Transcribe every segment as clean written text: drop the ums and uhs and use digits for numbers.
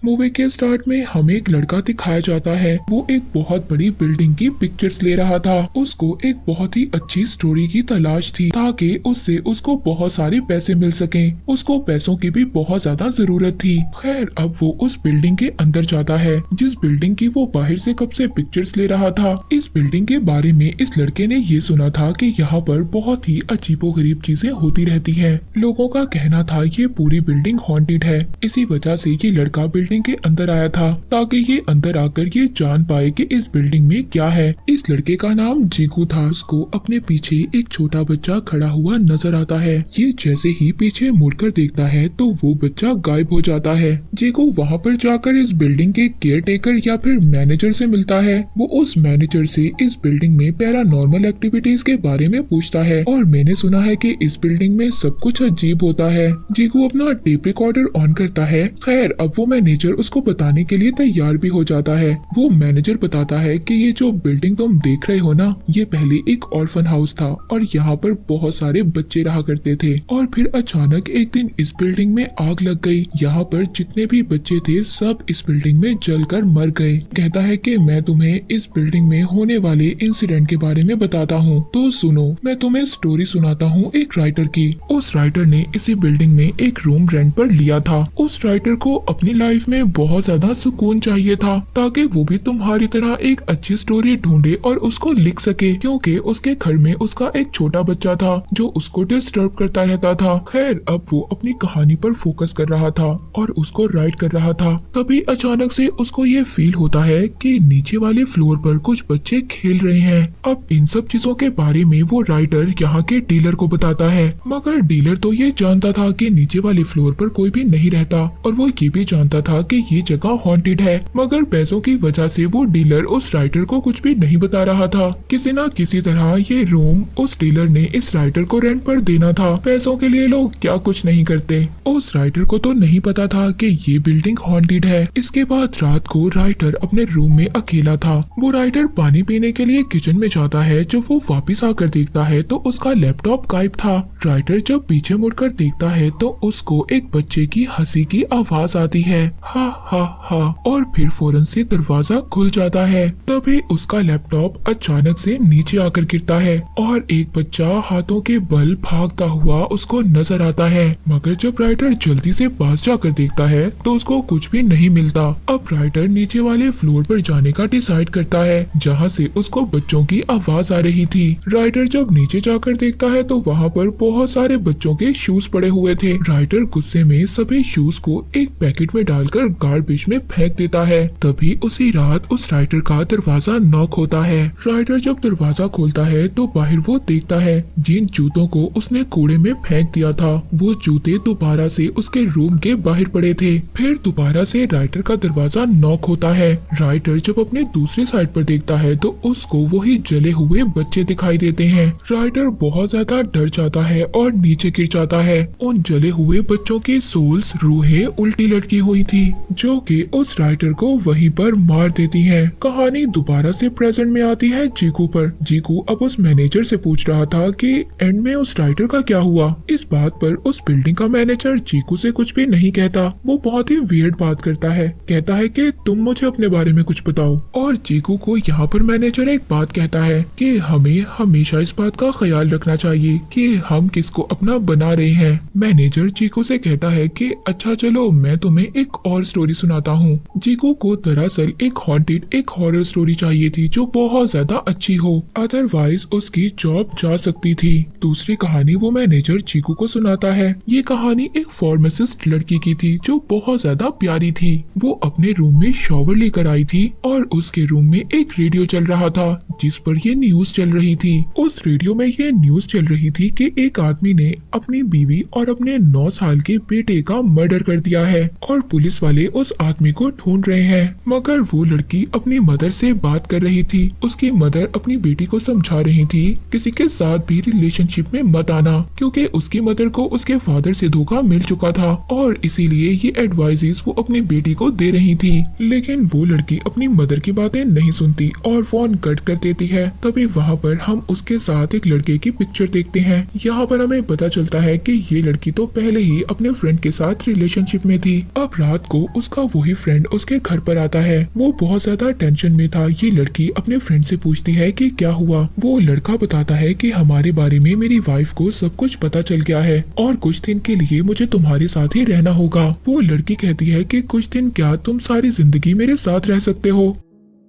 Movie के start में हमें एक लड़का दिखाया जाता है। वो एक बहुत बड़ी बिल्डिंग की पिक्चर्स ले रहा था। उसको एक बहुत ही अच्छी स्टोरी की तलाश थी ताकि उससे उसको बहुत सारे पैसे मिल सकें। उसको पैसों की भी बहुत ज्यादा जरूरत थी। खैर अब वो उस बिल्डिंग के अंदर जाता है जिस बिल्डिंग की वो बाहर से कब से पिक्चर्स ले रहा था। इस बिल्डिंग के बारे में इस लड़के ने ये सुना था कि यहाँ पर बहुत ही अजीबोगरीब चीजें होती रहती है। लोगों का कहना था ये पूरी बिल्डिंग हॉन्टेड है। इसी वजह से ये लड़का बिल्डिंग के अंदर आया था ताकि ये अंदर आकर ये जान पाए कि इस बिल्डिंग में क्या है। इस लड़के का नाम जीकू था। उसको अपने पीछे एक छोटा बच्चा खड़ा हुआ नजर आता है। ये जैसे ही पीछे मुड़कर देखता है तो वो बच्चा गायब हो जाता है। जीकू वहाँ पर जाकर इस बिल्डिंग के केयर टेकर या फिर मैनेजर से मिलता है। वो उस मैनेजर से इस बिल्डिंग में पैरानॉर्मल एक्टिविटीज के बारे में पूछता है और मैंने सुना है कि इस बिल्डिंग में सब कुछ अजीब होता है। जीकू अपना टेप रिकॉर्डर ऑन करता है। खैर अब वो मैनेजर उसको बताने के लिए तैयार भी हो जाता है। वो मैनेजर बताता है कि ये जो बिल्डिंग तुम देख रहे हो ना, ये पहले एक ऑर्फन हाउस था और यहाँ पर बहुत सारे बच्चे रहा करते थे और फिर अचानक एक दिन इस बिल्डिंग में आग लग गई। यहाँ पर जितने भी बच्चे थे सब इस बिल्डिंग में जलकर मर गए। कहता है कि मैं तुम्हें इस बिल्डिंग में होने वाले इंसिडेंट के बारे में बताता हूँ, तो सुनो। मैं तुम्हें स्टोरी सुनाता हूँ एक राइटर की। उस राइटर ने इसी बिल्डिंग में एक रूम रेंट पर लिया था। उस राइटर को अपनी लाइफ में बहुत ज्यादा सुकून चाहिए था ताकि वो भी तुम्हारी तरह एक अच्छी स्टोरी ढूंढे और उसको लिख सके, क्योंकि उसके घर में उसका एक छोटा बच्चा था जो उसको डिस्टर्ब करता रहता था। खैर अब वो अपनी कहानी पर फोकस कर रहा था और उसको राइट कर रहा था। तभी अचानक से उसको ये फील होता है कि नीचे वाले फ्लोर पर कुछ बच्चे खेल रहे हैं। अब इन सब चीजों के बारे में वो राइटर यहाँ के डीलर को बताता है, मगर डीलर तो ये जानता था कि नीचे वाले फ्लोर पर कोई भी नहीं रहता और वो ये भी जानता था कि ये जगह हॉन्टेड है, मगर पैसों की वजह से वो डीलर उस राइटर को कुछ भी नहीं बता रहा था। किसी न किसी तरह ये रूम उस डीलर ने इस राइटर को रेंट पर देना था। पैसों के लिए लोग क्या कुछ नहीं करते। उस राइटर को तो नहीं पता था कि ये बिल्डिंग हॉन्टेड है। इसके बाद रात को राइटर अपने रूम में अकेला था। वो राइटर पानी पीने के लिए किचन में जाता है। जब वो वापिस आकर देखता है तो उसका लैपटॉप गायब था। राइटर जब पीछे मुड़कर देखता है तो उसको एक बच्चे की हंसी की आवाज आती है, हा हा हा, और फिर फौरन से दरवाजा खुल जाता है। तभी उसका लैपटॉप अचानक से नीचे आकर गिरता है और एक बच्चा हाथों के बल भागता हुआ उसको नजर आता है। मगर जब राइटर जल्दी से पास जाकर देखता है तो उसको कुछ भी नहीं मिलता। अब राइटर नीचे वाले फ्लोर पर जाने का डिसाइड करता है जहाँ से उसको बच्चों की आवाज आ रही थी। राइटर जब नीचे जाकर देखता है तो वहाँ पर बहुत सारे बच्चों के शूज पड़े हुए थे। राइटर गुस्से में सभी शूज को एक पैकेट में डालकर गार्बेज में फेंक देता है। तभी उसी रात उस राइटर का दरवाजा नॉक होता है। राइटर जब दरवाजा खोलता है तो बाहर वो देखता है जिन जूतों को उसने कूड़े में फेंक दिया था वो जूते दोबारा से उसके रूम के बाहर पड़े थे। फिर दोबारा से राइटर का दरवाजा नॉक होता है। राइटर जब अपने दूसरी साइड पर देखता है तो उसको वही जले हुए बच्चे दिखाई देते हैं। राइटर बहुत ज्यादा डर जाता है और नीचे गिर जाता है। उन जले हुए बच्चों की सोल्स रूहें उल्टी लटकी हुई थी जो कि उस राइटर को वहीं पर मार देती हैं। कहानी दोबारा से प्रेजेंट में आती है जीकू पर। जीकू अब उस मैनेजर से पूछ रहा था कि एंड में उस राइटर का क्या हुआ। इस बात पर उस बिल्डिंग का मैनेजर जीकू से कुछ भी नहीं कहता। वो बहुत ही वियर्ड बात करता है। कहता है कि तुम मुझे अपने बारे में कुछ बताओ। और जीकू को यहाँ पर मैनेजर एक बात कहता है कि हमें हमेशा इस बात का ख्याल रखना चाहिए कि हम किसको अपना बना रहे हैं। मैनेजर जीकू से कहता है कि अच्छा चलो मैं तुम्हें एक और स्टोरी सुनाता हूँ। जीकू को दरअसल एक हॉन्टेड एक हॉरर स्टोरी चाहिए थी जो बहुत ज्यादा अच्छी हो, अदरवाइज उसकी जॉब जा सकती थी। दूसरी कहानी वो मैनेजर जीकू को सुनाता है। ये कहानी एक फार्मासिस्ट लड़की की थी जो बहुत ज्यादा प्यारी थी। वो अपने रूम में शॉवर लेकर आई थी और उसके रूम में एक रेडियो चल रहा था जिस पर ये न्यूज चल रही थी। उस रेडियो में ये न्यूज चल रही थी कि एक आदमी ने अपनी बीवी और अपने 9 साल के बेटे का मर्डर कर दिया है और पुलिस वाले उस आदमी को ढूंढ रहे हैं। मगर वो लड़की अपनी मदर से बात कर रही थी। उसकी मदर अपनी बेटी को समझा रही थी किसी के साथ भी रिलेशनशिप में मत आना, क्योंकि उसकी मदर को उसके फादर से धोखा मिल चुका था और इसीलिए ये एडवाइजेस वो अपनी बेटी को दे रही थी। लेकिन वो लड़की अपनी मदर की बातें नहीं सुनती और फोन कट कर देती है। तभी वहाँ पर हम उसके साथ एक लड़के की पिक्चर देखते हैं। यहाँ पर हमें पता चलता है कि ये लड़की तो पहले ही अपने फ्रेंड के साथ रिलेशनशिप में थी। अब रात को उसका वही फ्रेंड उसके घर पर आता है। वो बहुत ज्यादा टेंशन में था। ये लड़की अपने फ्रेंड से पूछती है कि क्या हुआ। वो लड़का बताता है कि हमारे बारे में मेरी वाइफ को सब कुछ पता चल गया है और कुछ दिन के लिए मुझे तुम्हारे साथ ही रहना होगा। वो लड़की कहती है कि कुछ दिन क्या, तुम सारी जिंदगी मेरे साथ रह सकते हो।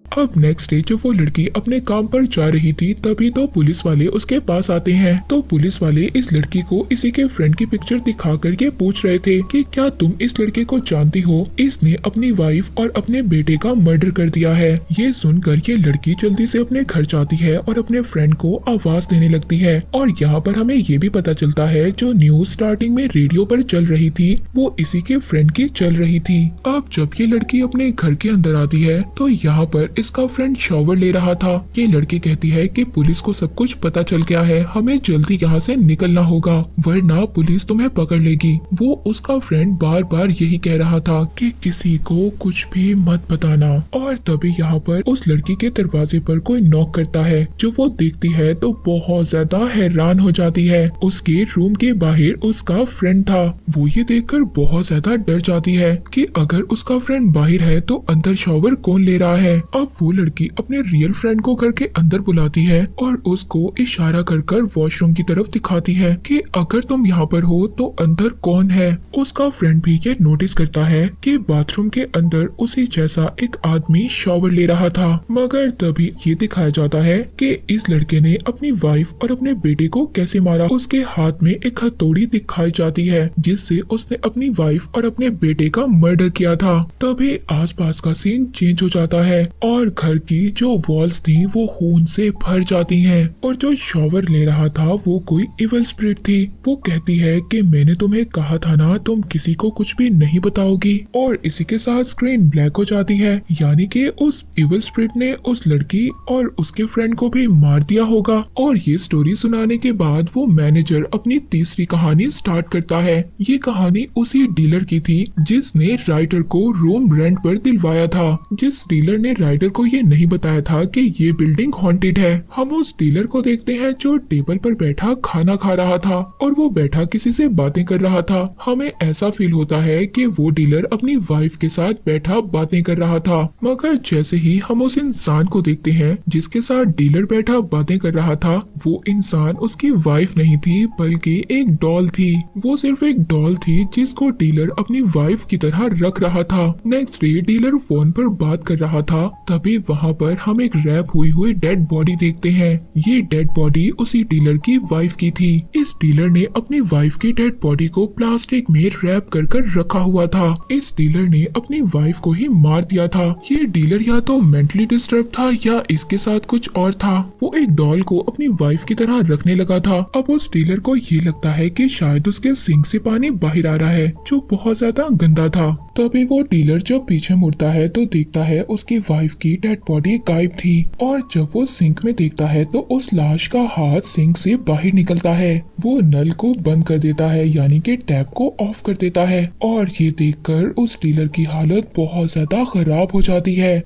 अब नेक्स्ट डे जब वो लड़की अपने काम पर जा रही थी तभी तो पुलिस वाले उसके पास आते हैं। तो पुलिस वाले इस लड़की को इसी के फ्रेंड की पिक्चर दिखा करके पूछ रहे थे कि क्या तुम इस लड़के को जानती हो, इसने अपनी वाइफ और अपने बेटे का मर्डर कर दिया है। ये सुनकर ये लड़की जल्दी से अपने घर जाती है और अपने फ्रेंड को आवाज देने लगती है। और यहाँ पर हमें ये भी पता चलता है जो न्यूज स्टार्टिंग में रेडियो पर चल रही थी वो इसी के फ्रेंड की चल रही थी। अब जब ये लड़की अपने घर के अंदर आती है तो यहाँ पर इसका फ्रेंड शॉवर ले रहा था। ये लड़की कहती है कि पुलिस को सब कुछ पता चल गया है, हमें जल्दी यहाँ से निकलना होगा वरना पुलिस तुम्हें पकड़ लेगी। वो उसका फ्रेंड बार बार यही कह रहा था कि किसी को कुछ भी मत बताना। और तभी यहाँ पर उस लड़की के दरवाजे पर कोई नॉक करता है। जो वो देखती है तो बहुत ज्यादा हैरान हो जाती है। उसके रूम के बाहर उसका फ्रेंड था। वो ये देखकर बहुत ज्यादा डर जाती है कि अगर उसका फ्रेंड बाहर है तो अंदर शॉवर कौन ले रहा है। अब वो लड़की अपने रियल फ्रेंड को घर के अंदर बुलाती है और उसको इशारा कर कर वॉशरूम की तरफ दिखाती है कि अगर तुम यहाँ पर हो तो अंदर कौन है। उसका फ्रेंड भी ये नोटिस करता है कि बाथरूम के अंदर उसी जैसा एक आदमी शॉवर ले रहा था। मगर तभी ये दिखाया जाता है कि इस लड़के ने अपनी वाइफ और अपने बेटे को कैसे मारा। उसके हाथ में एक हथौड़ी दिखाई जाती है जिससे उसने अपनी वाइफ और अपने बेटे का मर्डर किया था। तभी आसपास का सीन चेंज हो जाता है और घर की जो वॉल्स थी वो खून से भर जाती हैं। और जो शॉवर ले रहा था वो कोई इवल स्पिरिट थी। वो कहती है कि मैंने तुम्हें कहा था ना, तुम किसी को कुछ भी नहीं बताओगी। और इसी के साथ स्क्रीन ब्लैक हो जाती है, यानी कि उस इवल स्पिरिट ने उस लड़की और उसके फ्रेंड को भी मार दिया होगा। और ये स्टोरी सुनाने के बाद वो मैनेजर अपनी तीसरी कहानी स्टार्ट करता है। ये कहानी उसी डीलर की थी जिसने राइटर को रूम रेंट पर दिलवाया था। जिस डीलर ने राइटर को ये नहीं बताया था कि ये बिल्डिंग हॉन्टेड है। हम उस डीलर को देखते हैं जो टेबल पर बैठा खाना खा रहा था और वो बैठा किसी से बातें कर रहा था। हमें ऐसा फील होता है कि वो डीलर अपनी वाइफ के साथ बैठा बातें कर रहा था। मगर जैसे ही हम उस इंसान को देखते हैं जिसके साथ डीलर बैठा बातें कर रहा था, वो इंसान उसकी वाइफ नहीं थी बल्कि एक डॉल थी। वो सिर्फ एक डॉल थी जिसको डीलर अपनी वाइफ की तरह रख रहा था। नेक्स्ट डे डीलर फोन पर बात कर रहा था, तभी वहाँ पर हम एक रैप हुई डेड बॉडी देखते हैं। ये डेड बॉडी उसी डीलर की वाइफ की थी। इस डीलर ने अपनी वाइफ की डेड बॉडी को प्लास्टिक में रैप कर कर रखा हुआ था। इस डीलर ने अपनी वाइफ को ही मार दिया था। ये डीलर या तो मेंटली डिस्टर्ब था या इसके साथ कुछ और था। वो एक डॉल को अपनी वाइफ की तरह रखने लगा था। अब उस डीलर को ये लगता है कि शायद उसके सिंक से पानी बाहर आ रहा है जो बहुत ज्यादा गंदा था। तभी वो डीलर जब पीछे मुड़ता है तो देखता है उसकी वाइफ की डेड बॉडी गायब थी। और जब वो सिंक में देखता है तो उस लाश का हाथ सिंक से बाहर निकलता है। वो नल को बंद कर देता है, यानी कि टैप को ऑफ कर देता है। और ये देखकर उस डीलर की हालत बहुत ज्यादा खराब हो जाती है।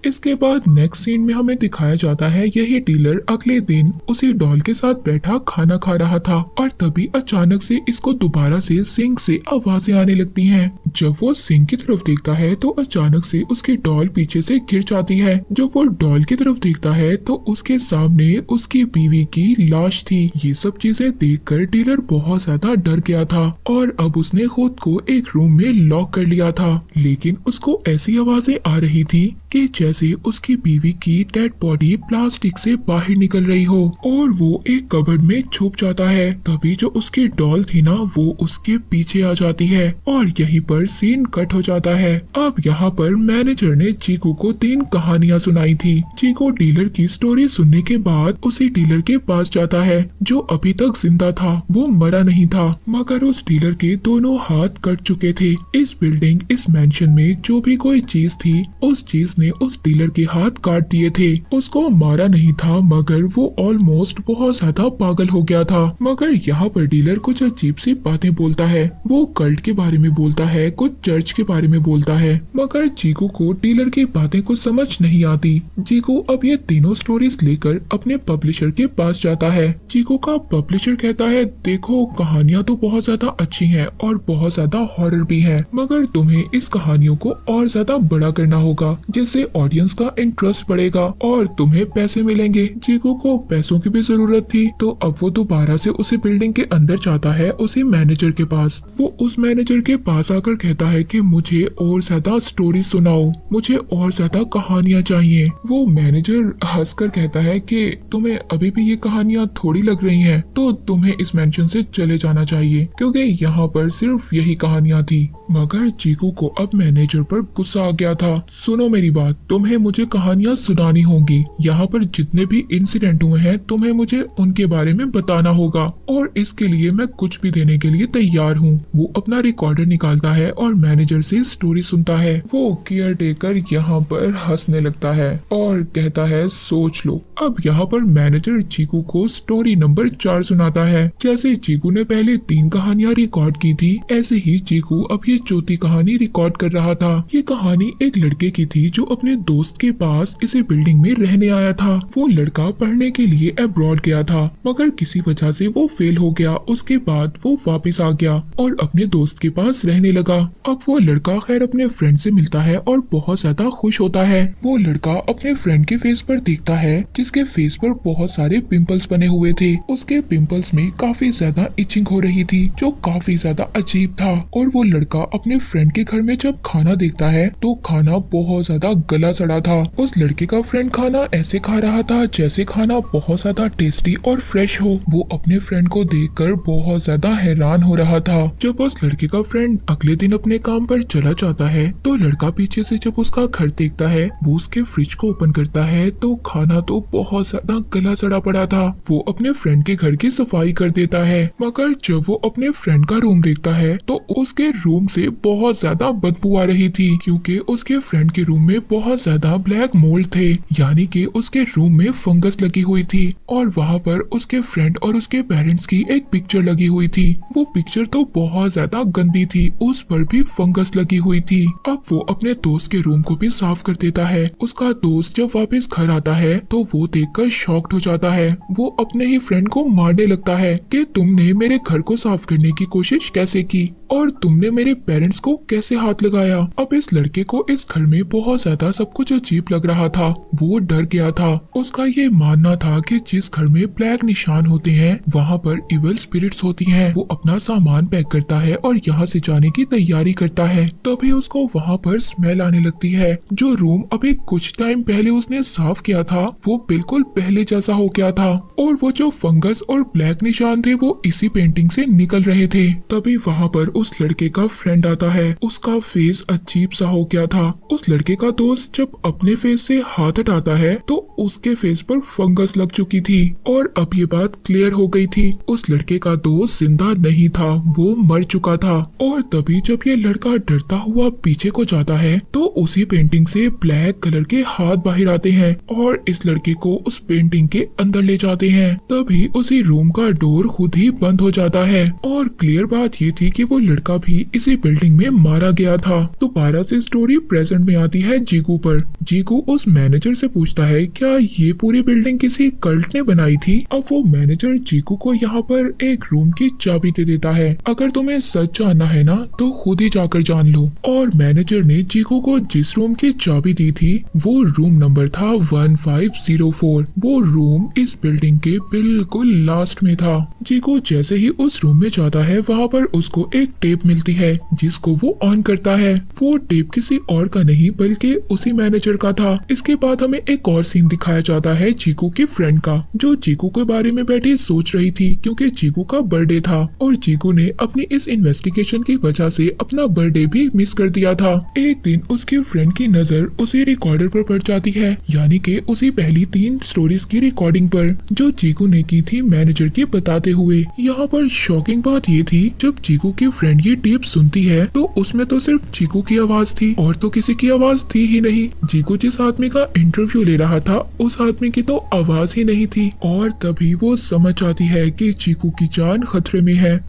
इसके बाद नेक्स्ट सीन में हमें दिखाया जाता है यही डीलर अगले दिन उसी डॉल के साथ बैठा खाना खा रहा था और तभी अचानक से इसको दोबारा से सिंक से आवाजें आने लगती हैं। जब वो सिंक की तरफ देखता है तो अचानक से उसकी डॉल पीछे से गिर जाती है। जब वो डॉल की तरफ देखता है तो उसके सामने उसकी बीवी की लाश थी। ये सब चीजें देखकर डीलर बहुत ज्यादा डर गया था और अब उसने खुद को एक रूम में लॉक कर लिया था। लेकिन उसको ऐसी आवाजें आ रही थी कि जैसे उसकी बीवी की डेड बॉडी प्लास्टिक से बाहर निकल रही हो और वो एक कबर्ड में छुप जाता है। तभी जो उसकी डॉल थी ना वो उसके पीछे आ जाती है और यहीं पर सीन कट हो जाता है। अब यहाँ पर मैनेजर ने चीकू को 3 कहानियां सुनाई थी। चीकू डीलर की स्टोरी सुनने के बाद उसी डीलर के पास जाता है जो अभी तक जिंदा था। वो मरा नहीं था मगर उस डीलर के दोनों हाथ कट चुके थे। इस बिल्डिंग, इस मेंशन में जो भी कोई चीज थी उस चीज उसने उस डीलर के हाथ काट दिए थे। उसको मारा नहीं था मगर वो ऑलमोस्ट बहुत ज्यादा पागल हो गया था। मगर यहाँ पर डीलर कुछ अजीब सी बातें बोलता है। वो कल्ट के बारे में बोलता है, कुछ चर्च के बारे में बोलता है, मगर जीकू को डीलर की बातें कुछ समझ नहीं आती। जीकू अब ये तीनों स्टोरीज लेकर अपने पब्लिशर के पास जाता है। जीकू का पब्लिशर कहता है, देखो कहानियाँ तो बहुत ज्यादा अच्छी हैं और बहुत ज्यादा हॉरर भी है, मगर तुम्हें इस कहानियों को और ज्यादा बड़ा करना होगा जिससे ऑडियंस का इंटरेस्ट बढ़ेगा और तुम्हें पैसे मिलेंगे। जीकू को पैसों की भी जरूरत थी, तो अब वो दोबारा से उसी बिल्डिंग के अंदर जाता है, उसी मैनेजर के पास। वो उस मैनेजर के पास आकर कहता है कि मुझे और ज्यादा स्टोरी सुनाओ, मुझे और ज्यादा कहानियाँ चाहिए। वो मैनेजर हंसकर कहता है कि तुम्हें अभी भी ये कहानियाँ थोड़ी लग रही हैं, तो तुम्हें इस मेंशन से चले जाना चाहिए क्योंकि यहाँ पर सिर्फ यही कहानियाँ थी। मगर जीकू को अब मैनेजर पर गुस्सा आ गया था। सुनो मेरी बात, तुम्हें मुझे कहानियाँ सुनानी होंगी। यहाँ पर जितने भी इंसिडेंट हुए हैं तुम्हें मुझे उनके बारे में बताना होगा और इसके लिए मैं कुछ भी देने के लिए तैयार हूँ। वो अपना रिकॉर्डर निकालता है और मैनेजर से स्टोरी सुनता है। वो केयर टेकर यहाँ पर हंसने लगता है और कहता है, सोच लो। अब यहाँ पर मैनेजर जीकू को स्टोरी नंबर 4 सुनाता है। जैसे जीकू ने पहले 3 कहानियाँ रिकॉर्ड की थी, ऐसे ही जीकू अब ये चौथी कहानी रिकॉर्ड कर रहा था। ये कहानी एक लड़के की थी जो अपने दोस्त के पास इसी बिल्डिंग में रहने आया था। वो लड़का पढ़ने के लिए अब्रॉड गया था, मगर किसी वजह से वो फेल हो गया। उसके बाद वो वापस आ गया और अपने दोस्त के पास रहने लगा। अब वो लड़का खैर अपने फ्रेंड से मिलता है और बहुत ज्यादा खुश होता है। वो लड़का अपने फ्रेंड के फेस पर देखता है जिसके फेस पर बहुत सारे पिंपल्स बने हुए थे। उसके पिंपल्स में काफी ज्यादा इचिंग हो रही थी जो काफी ज्यादा अजीब था। और वो लड़का अपने फ्रेंड के घर में जब खाना देखता है तो खाना बहुत ज्यादा गला सड़ा था। उस लड़के का फ्रेंड खाना ऐसे खा रहा था जैसे खाना बहुत ज्यादा टेस्टी और फ्रेश हो। वो अपने फ्रेंड को देखकर बहुत ज्यादा हैरान हो रहा था। जब उस लड़के का फ्रेंड अगले दिन अपने काम पर चला जाता है तो लड़का पीछे से जब उसका घर देखता है, वो उसके फ्रिज को ओपन करता है तो खाना तो बहुत ज्यादा गला सड़ा पड़ा था। वो अपने फ्रेंड के घर की सफाई कर देता है, मगर जब वो अपने फ्रेंड का रूम देखता है तो उसके रूम से बहुत ज्यादा बदबू आ रही थी क्योंकि उसके फ्रेंड के रूम में बहुत ज्यादा ब्लैक मोल्ड थे, यानी कि उसके रूम में फंगस लगी हुई थी और वहाँ पर उसके फ्रेंड और उसके पेरेंट्स की एक पिक्चर लगी हुई थी। वो पिक्चर तो बहुत ज्यादा गंदी थी, उस पर भी फंगस लगी हुई थी। अब वो अपने दोस्त के रूम को भी साफ कर देता है। उसका दोस्त जब वापस घर आता है तो वो देखकर शॉक्ड हो जाता है। वो अपने ही फ्रेंड को मारने लगता है कि तुमने मेरे घर को साफ करने की कोशिश कैसे की और तुमने मेरे पेरेंट्स को कैसे हाथ लगाया। अब इस लड़के को इस घर में बहुत ज्यादा सब कुछ अजीब लग रहा था। वो डर गया था। उसका ये मानना था कि जिस घर में ब्लैक निशान होते हैं वहाँ पर इविल स्पिरिट्स होती हैं। वो अपना सामान पैक करता है और यहाँ से जाने की तैयारी करता है। तभी उसको वहाँ पर स्मेल आने लगती है। जो रूम अभी कुछ टाइम पहले उसने साफ किया था वो बिल्कुल पहले जैसा हो गया था और वो जो फंगस और ब्लैक निशान थे वो इसी पेंटिंग से निकल रहे थे। तभी वहाँ पर उस लड़के का फ्रेंड आता है। उसका फेस अजीब सा हो गया था। उस लड़के का दोस्त जब अपने फेस से हाथ हटाता है तो उसके फेस पर फंगस लग चुकी थी और अब ये बात क्लियर हो गई थी। उस लड़के का दोस्त जिंदा नहीं था, वो मर चुका था। और तभी जब ये लड़का डरता हुआ पीछे को जाता है तो उसी पेंटिंग से ब्लैक कलर के हाथ बाहर आते हैं और इस लड़के को उस पेंटिंग के अंदर ले जाते हैं। तभी उसी रूम का डोर खुद ही बंद हो जाता है और क्लियर बात ये थी कि वो लड़का भी इसी बिल्डिंग में मारा गया था। दोबारा से स्टोरी प्रेजेंट में आती है जीकू पर। जीकू उस मैनेजर से पूछता है क्या ये पूरी बिल्डिंग किसी कल्ट ने बनाई थी। अब वो मैनेजर जीकू को यहाँ पर एक रूम की चाबी दे देता है। अगर तुम्हें सच जानना है ना तो खुद ही जाकर जान लो। और मैनेजर ने जीकू को जिस रूम की चाबी दी थी वो रूम नंबर था 1504। वो रूम इस बिल्डिंग के बिल्कुल लास्ट में था। जीकू जैसे ही उस रूम में जाता है वहाँ पर उसको एक टेप मिलती है जिसको वो ऑन करता है। वो टेप किसी और का नहीं बल्कि उसी मैनेजर का था। इसके बाद हमें एक और सीन दिखाया जाता है जीकू की फ्रेंड का, जो जीकू के बारे में बैठी सोच रही थी क्योंकि जीकू का बर्थडे था और जीकू ने अपनी इस इन्वेस्टिगेशन की वजह से अपना बर्थडे भी मिस कर दिया था। एक दिन उसके फ्रेंड की नजर उसी रिकॉर्डर पर पड़ जाती है, यानी कि उसी पहली 3 स्टोरीज की रिकॉर्डिंग पर जो जीकू ने की थी मैनेजर की बताते हुए। यहाँ पर शॉकिंग बात ये थी जब जीकू की फ्रेंड फ्रेंड ये टेप सुनती है तो उसमें तो सिर्फ चीकू की आवाज थी और तो किसी की आवाज थी ही नहीं। चीकू जिस आदमी का इंटरव्यू ले रहा था उस आदमी की तो आवाज ही नहीं थी और तभी वो समझ आती है कि चीकू की जान खतरे में है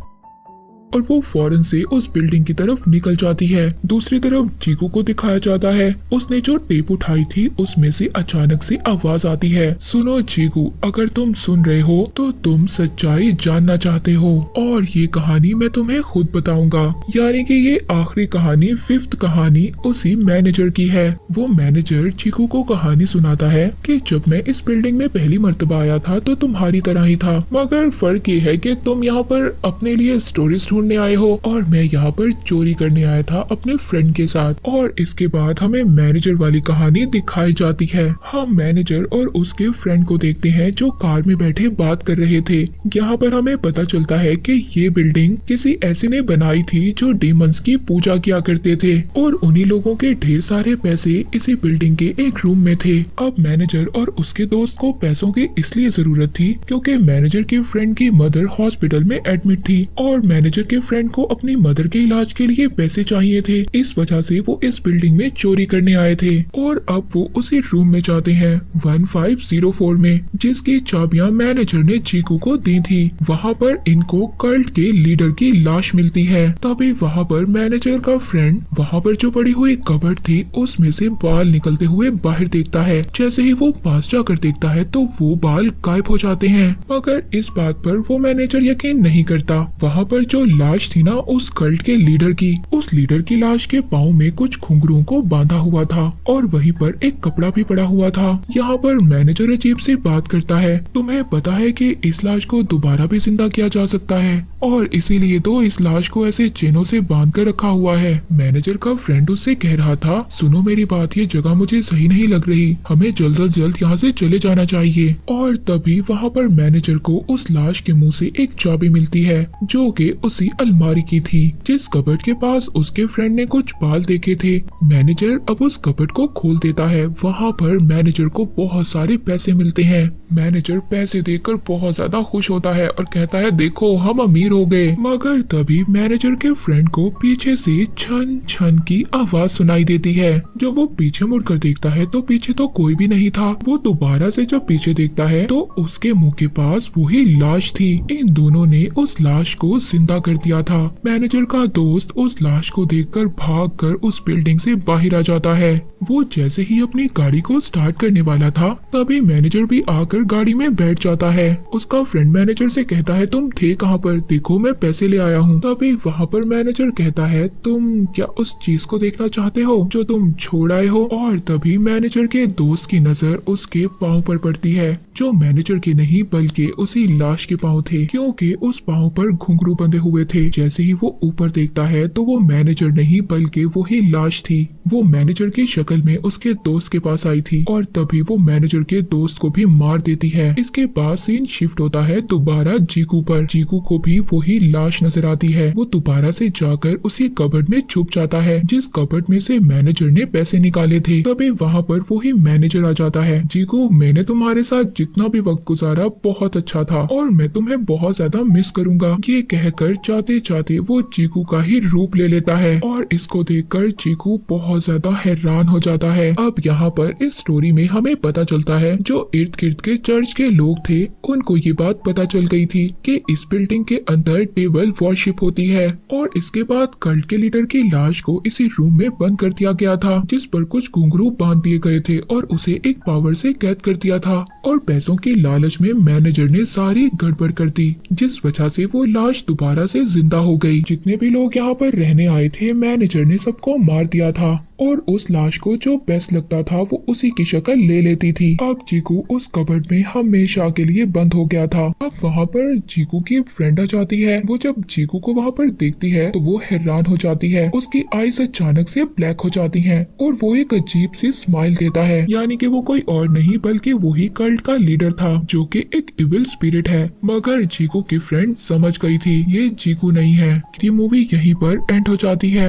और वो फौरन से उस बिल्डिंग की तरफ निकल जाती है। दूसरी तरफ चीकू को दिखाया जाता है उसने जो टेप उठाई थी उसमें से अचानक से आवाज आती है, सुनो चीकू, अगर तुम सुन रहे हो तो तुम सच्चाई जानना चाहते हो और ये कहानी मैं तुम्हें खुद बताऊंगा। यानी कि ये आखिरी कहानी, फिफ्थ कहानी उसी मैनेजर की है। वो मैनेजर चीकू को कहानी सुनाता है कि जब मैं इस बिल्डिंग में पहली मर्तबा आया था तो तुम्हारी तरह ही था, मगर फर्क ये है कि तुम यहाँ पर अपने लिए स्टोरीज ढूंढने आए हो और मैं यहाँ पर चोरी करने आया था अपने फ्रेंड के साथ। और इसके बाद हमें मैनेजर वाली कहानी दिखाई जाती है। हम मैनेजर और उसके फ्रेंड को देखते हैं जो कार में बैठे बात कर रहे थे। यहाँ पर हमें पता चलता है कि ये बिल्डिंग किसी ऐसे ने बनाई थी जो डीमंस की पूजा किया करते थे और उन्हीं लोगों के ढेर सारे पैसे इसी बिल्डिंग के एक रूम में थे। अब मैनेजर और उसके दोस्त को पैसों की इसलिए जरूरत थी क्योंकि मैनेजर के फ्रेंड की मदर हॉस्पिटल में एडमिट थी और मैनेजर के फ्रेंड को अपनी मदर के इलाज के लिए पैसे चाहिए थे। इस वजह से वो इस बिल्डिंग में चोरी करने आए थे और अब वो उसी रूम में जाते हैं 1504 में, जिसकी चाबियां मैनेजर ने चीकू को दी थी। वहाँ पर इनको कल्ट के लीडर की लाश मिलती है। तभी वहाँ पर मैनेजर का फ्रेंड वहाँ पर जो पड़ी हुई कबर्ड थी उसमें से बाल निकलते हुए बाहर देखता है। जैसे ही वो पास जाकर देखता है तो वो बाल गायब हो जाते हैं, मगर इस बात पर वो मैनेजर यकीन नहीं करता। वहाँ पर जो लाश थी ना उस कल्ट के लीडर की, उस लीडर की लाश के पाँव में कुछ घुंघरुओं को बांधा हुआ था और वहीं पर एक कपड़ा भी पड़ा हुआ था। यहाँ पर मैनेजर अजीब सी बात करता है, तुम्हें पता है कि इस लाश को दोबारा भी जिंदा किया जा सकता है और इसीलिए तो इस लाश को ऐसे चेनों से बांध कर रखा हुआ है। मैनेजर का फ्रेंड उससे कह रहा था, सुनो मेरी बात, ये जगह मुझे सही नहीं लग रही, हमें जल्द से जल्द यहाँ से चले जाना चाहिए। और तभी वहाँ पर मैनेजर को उस लाश के मुंह से एक चाबी मिलती है जो कि उसी अलमारी की थी जिस कबर्ड के पास उसके फ्रेंड ने कुछ बाल देखे थे। मैनेजर अब उस कबर्ड को खोल देता है। वहाँ पर मैनेजर को बहुत सारे पैसे मिलते हैं। मैनेजर पैसे देखकर बहुत ज्यादा खुश होता है और कहता है, देखो हम अमीर हो गए। मगर तभी मैनेजर के फ्रेंड को पीछे से छन छन की आवाज सुनाई देती है। जब वो पीछे मुड़कर देखता है तो पीछे तो कोई भी नहीं था। वो दोबारा से जब पीछे देखता है तो उसके मुंह के पास वही लाश थी। इन दोनों ने उस लाश को जिंदा कर दिया था। मैनेजर का दोस्त उस लाश को देखकर भागकर उस बिल्डिंग से बाहर आ जाता है। वो जैसे ही अपनी गाड़ी को स्टार्ट करने वाला था तभी मैनेजर भी आकर गाड़ी में बैठ जाता है। उसका फ्रेंड मैनेजर से कहता है, तुम थे कहाँ पर, देखो मैं पैसे ले आया हूँ। तभी वहाँ पर मैनेजर कहता है, तुम क्या उस चीज को देखना चाहते हो जो तुम छोड़ आए हो। और तभी मैनेजर के दोस्त की नजर उसके पाँव पर पड़ती है जो मैनेजर के नहीं बल्कि उसी लाश के पाँव थे, क्योंकि उस पाँव पर घुंघरू बंधे हुए थे। जैसे ही वो ऊपर देखता है तो वो मैनेजर नहीं बल्कि वही लाश थी। वो मैनेजर की शक्ल में उसके दोस्त के पास आई थी और तभी वो मैनेजर के दोस्त को भी मार देती है। इसके बाद सीन शिफ्ट होता है दोबारा चीकू पर। चीकू को भी वही लाश नजर आती है। वो दोबारा से जाकर उसी कबर्ड में छुप जाता है जिस कबर्ड में से मैनेजर ने पैसे निकाले थे। तभी वहाँ पर वही मैनेजर आ जाता है, चीकू मैंने तुम्हारे साथ जितना भी वक्त गुजारा बहुत अच्छा था और मैं तुम्हें बहुत ज्यादा मिस करूंगा। ये कहकर जाते जाते वो चीकू का ही रूप ले लेता है और इसको देखकर चीकू बहुत ज्यादा हैरान हो जाता है। अब यहाँ पर इस स्टोरी में हमें पता चलता है जो इर्द गिर्द के चर्च के लोग थे उनको ये बात पता चल गई थी कि इस बिल्डिंग के अंदर डेविल वर्शिप होती है और इसके बाद कल्ट के लीडर की लाश को इसी रूम में बंद कर दिया गया था जिस पर कुछ घुंघरू बांध दिए गए थे और उसे एक पावर से कैद कर दिया था और पैसों की लालच में मैनेजर ने सारी गड़बड़ कर दी जिस वजह से वो लाश दोबारा से जिंदा हो गई। जितने भी लोग यहाँ पर रहने आए थे मैनेजर ने सबको मार दिया था और उस लाश को जो बेस्ट लगता था वो उसी की शक्ल ले लेती थी। अब चीकू उस कबर्ड में हमेशा के लिए बंद हो गया था। अब वहाँ पर चीकू की फ्रेंड आ जाती है। वो जब चीकू को वहाँ पर देखती है तो वो हैरान हो जाती है। उसकी आईज अचानक से ब्लैक हो जाती हैं और वो एक अजीब सी स्माइल देता है, यानी कि वो कोई और नहीं बल्कि वही कल्ट का लीडर था जो कि एक इविल स्पिरिट है। मगर चीकू की फ्रेंड समझ गई थी ये चीकू नहीं है। ये मूवी यहीं पर एंड हो जाती है।